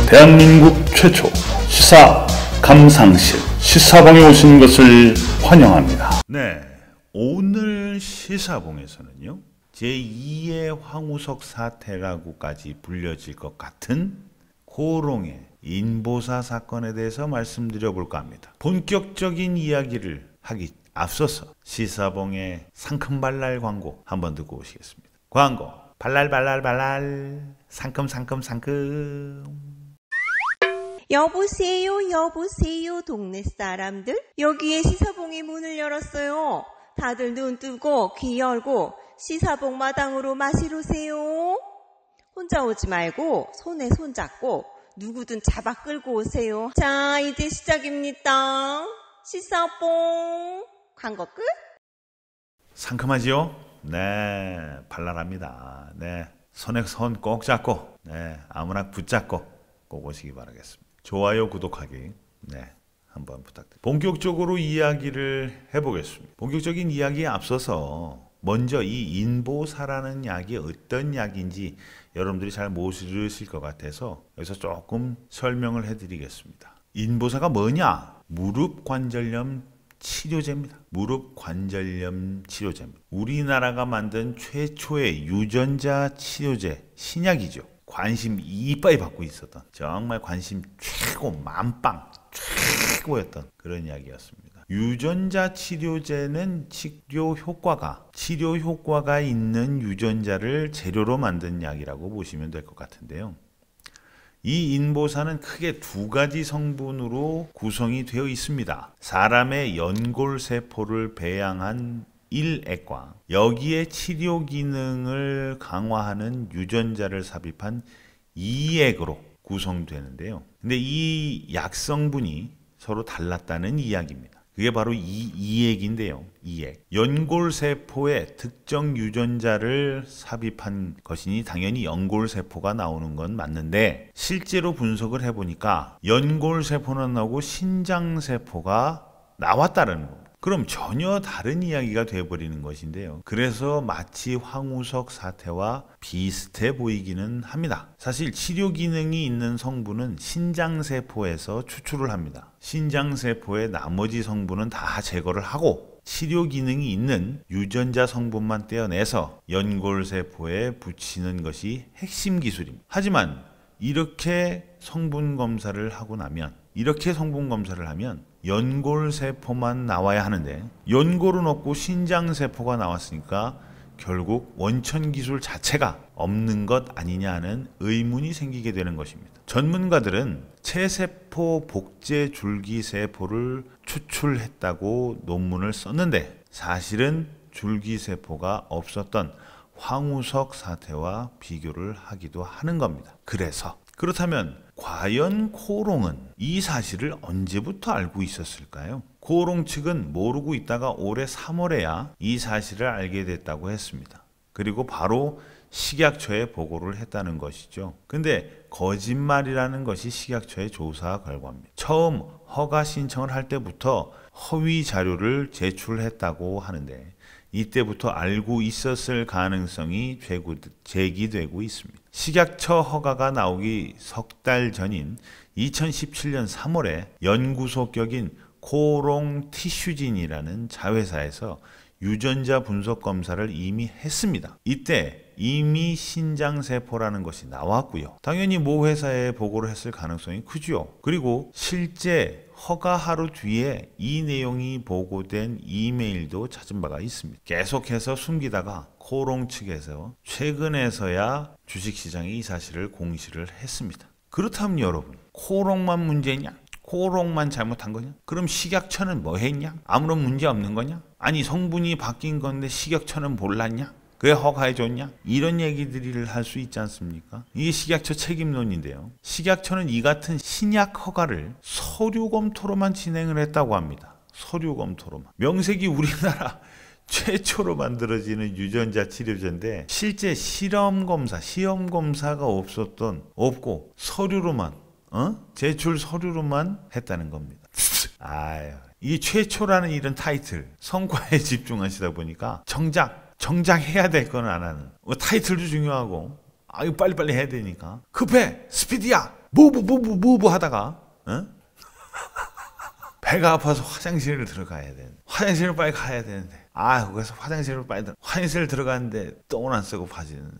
대한민국 최초 시사 감상실 시사봉에 오신 것을 환영합니다. 네, 오늘 시사봉에서는요, 제2의 황우석 사태라고까지 불려질 것 같은 고롱의 인보사 사건에 대해서 말씀드려 볼까 합니다. 본격적인 이야기를 하기 앞서서 시사봉의 상큼발랄 광고 한번 듣고 오시겠습니다. 광고 발랄발랄발랄 상큼상큼상큼. 여보세요, 여보세요, 동네 사람들. 여기에 시사봉이 문을 열었어요. 다들 눈 뜨고 귀 열고 시사봉 마당으로 마시러 오세요. 혼자 오지 말고 손에 손 잡고 누구든 잡아 끌고 오세요. 자, 이제 시작입니다. 시사봉 광고 끝. 상큼하지요? 네, 발랄합니다. 네, 손에 손 꼭 잡고, 네, 아무나 붙잡고 꼭 오시기 바라겠습니다. 좋아요, 구독하기, 네, 한번 부탁드립니다. 본격적으로 이야기를 해보겠습니다. 본격적인 이야기에 앞서서 먼저 이 인보사라는 약이 어떤 약인지 여러분들이 잘 모르실 것 같아서 여기서 조금 설명을 해드리겠습니다. 인보사가 뭐냐? 무릎 관절염 치료제입니다. 무릎 관절염 치료제입니다. 우리나라가 만든 최초의 유전자 치료제 신약이죠. 관심 이빠이 받고 있었던, 정말 관심 최고 만빵 최고였던 그런 이야기였습니다. 유전자 치료제는 치료 효과가 있는 유전자를 재료로 만든 약이라고 보시면 될 것 같은데요. 이 인보사는 크게 두 가지 성분으로 구성이 되어 있습니다. 사람의 연골세포를 배양한 1액과 여기에 치료 기능을 강화하는 유전자를 삽입한 2액으로 구성되는데요. 근데 이 약성분이 서로 달랐다는 이야기입니다. 그게 바로 이 2액인데요. 2액. 연골세포에 특정 유전자를 삽입한 것이니 당연히 연골세포가 나오는 건 맞는데, 실제로 분석을 해보니까 연골세포는 나오고 신장세포가 나왔다는 겁니다. 그럼 전혀 다른 이야기가 되어버리는 것인데요. 그래서 마치 황우석 사태와 비슷해 보이기는 합니다. 사실 치료 기능이 있는 성분은 신장세포에서 추출을 합니다. 신장세포의 나머지 성분은 다 제거를 하고 치료 기능이 있는 유전자 성분만 떼어내서 연골세포에 붙이는 것이 핵심 기술입니다. 하지만 이렇게 성분 검사를 하면 연골세포만 나와야 하는데 연골은 없고 신장세포가 나왔으니까 결국 원천 기술 자체가 없는 것 아니냐는 의문이 생기게 되는 것입니다. 전문가들은 체세포 복제 줄기세포를 추출했다고 논문을 썼는데 사실은 줄기세포가 없었던 황우석 사태와 비교를 하기도 하는 겁니다. 그렇다면 과연 고롱은 이 사실을 언제부터 알고 있었을까요? 고롱 측은 모르고 있다가 올해 3월에야 이 사실을 알게 됐다고 했습니다. 그리고 바로 식약처에 보고를 했다는 것이죠. 근데 거짓말이라는 것이 식약처의 조사 결과입니다. 처음 허가 신청을 할 때부터 허위 자료를 제출했다고 하는데 이때부터 알고 있었을 가능성이 제기되고 있습니다. 식약처 허가가 나오기 석 달 전인 2017년 3월에 연구소 격인 고롱 티슈진이라는 자회사에서 유전자 분석 검사를 이미 했습니다. 이때 이미 신장세포라는 것이 나왔고요. 당연히 모 회사에 보고를 했을 가능성이 크죠. 그리고 실제 허가 하루 뒤에 이 내용이 보고된 이메일도 찾은 바가 있습니다. 계속해서 숨기다가 고롱 측에서 최근에서야 주식시장에 이 사실을 공시를 했습니다. 그렇다면 여러분, 고롱만 문제냐? 고롱만 잘못한 거냐? 그럼 식약처는 뭐 했냐? 아무런 문제 없는 거냐? 아니 성분이 바뀐 건데 식약처는 몰랐냐? 왜 허가해줬냐? 이런 얘기들을 할 수 있지 않습니까? 이게 식약처 책임론인데요. 식약처는 이 같은 신약 허가를 서류 검토로만 진행을 했다고 합니다. 서류 검토로만. 명색이 우리나라 최초로 만들어지는 유전자 치료제인데 실제 시험 검사가 없고 서류로만 제출 서류로만 했다는 겁니다. 아유, 이 최초라는 이런 타이틀 성과에 집중하시다 보니까 정작 해야 될 건 안 하는 타이틀도 중요하고 이거 빨리빨리 해야 되니까 급해 스피디야 무브 하다가 배가 아파서 화장실을 들어가야 돼. 화장실을 빨리 가야 되는데 그래서 화장실을 들어가는데 똥을 안 쓰고 빠지는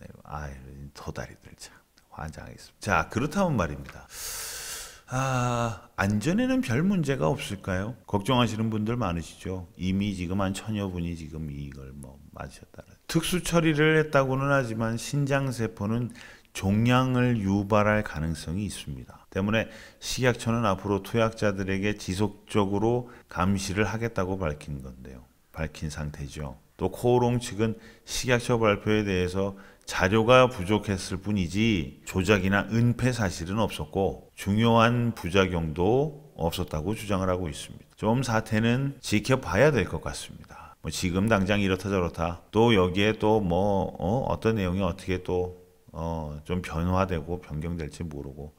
도다리들 참 환장하겠습니다. 자, 그렇다면 말입니다. 안전에는 별 문제가 없을까요? 걱정하시는 분들 많으시죠. 이미 지금 한 1000여 분이 지금 이걸 맞으셨다는. 특수 처리를 했다고는 하지만 신장세포는 종양을 유발할 가능성이 있습니다. 때문에 식약처는 앞으로 투약자들에게 지속적으로 감시를 하겠다고 밝힌 상태죠. 또 코오롱 측은 식약처 발표에 대해서 자료가 부족했을 뿐이지 조작이나 은폐 사실은 없었고 중요한 부작용도 없었다고 주장을 하고 있습니다. 좀 사태는 지켜봐야 될 것 같습니다. 지금 당장 이렇다 저렇다 또 여기에 또 어떤 내용이 어떻게 또 좀 변화되고 변경될지 모르고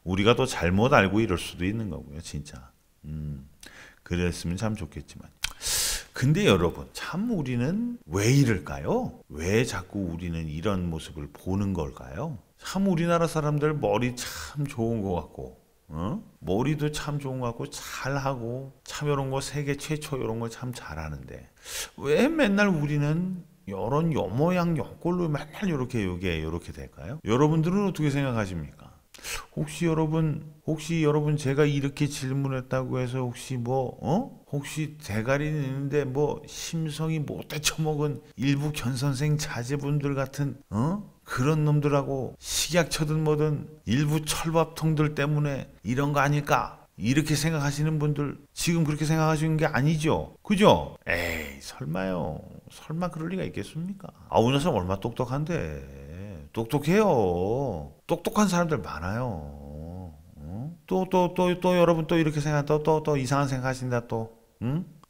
우리가 또 잘못 알고 이럴 수도 있는 거고요. 진짜 그랬으면 참 좋겠지만 근데 여러분 참 우리는 왜 이럴까요? 왜 자꾸 우리는 이런 모습을 보는 걸까요? 참 우리나라 사람들 머리 참 좋은 것 같고 머리도 참 좋은 것 같고 잘하고 참 이런 거 세계 최초 이런 거 참 잘하는데 왜 맨날 우리는 이런 요 모양 요 꼴로 맨날 이렇게 될까요? 여러분들은 어떻게 생각하십니까? 혹시 여러분 제가 이렇게 질문했다고 해서 혹시 대가리 있는데 심성이 못돼 처먹은 일부 견선생 자제분들 같은 그런 놈들하고 식약처든 뭐든 일부 철밥통들 때문에 이런 거 아닐까? 이렇게 생각하시는 분들 지금 그렇게 생각하시는 게 아니죠. 그죠? 에이 설마요. 설마 그럴 리가 있겠습니까? 우리 녀석 얼마나 똑똑한데. 똑똑해요. 똑똑한 사람들 많아요. 또 여러분 또 이렇게 생각한다. 또 이상한 생각하신다 또.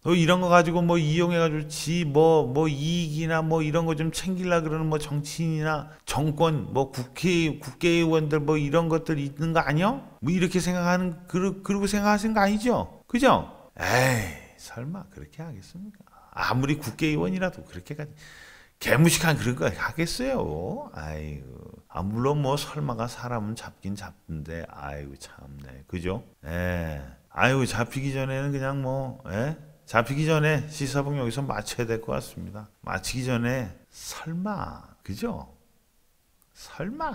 또 이런 거 가지고 이용해가지고 이익이나 이런 거 좀 챙기려 그러는 정치인이나 정권 국회의원들 이런 것들 있는 거 아니요? 이렇게 생각하는 그러고 생각하시는 거 아니죠? 그죠? 에이 설마 그렇게 하겠습니까? 아무리 국회의원이라도 그렇게까지 개무식한 그런 거 하겠어요? 아이고. 물론 설마가 사람은 잡긴 잡는데 아이고 참네. 그죠? 아이고 잡히기 전에는 그냥 잡히기 전에 시사봉 여기서 마쳐야 될 것 같습니다. 마치기 전에 설마 그죠? 설마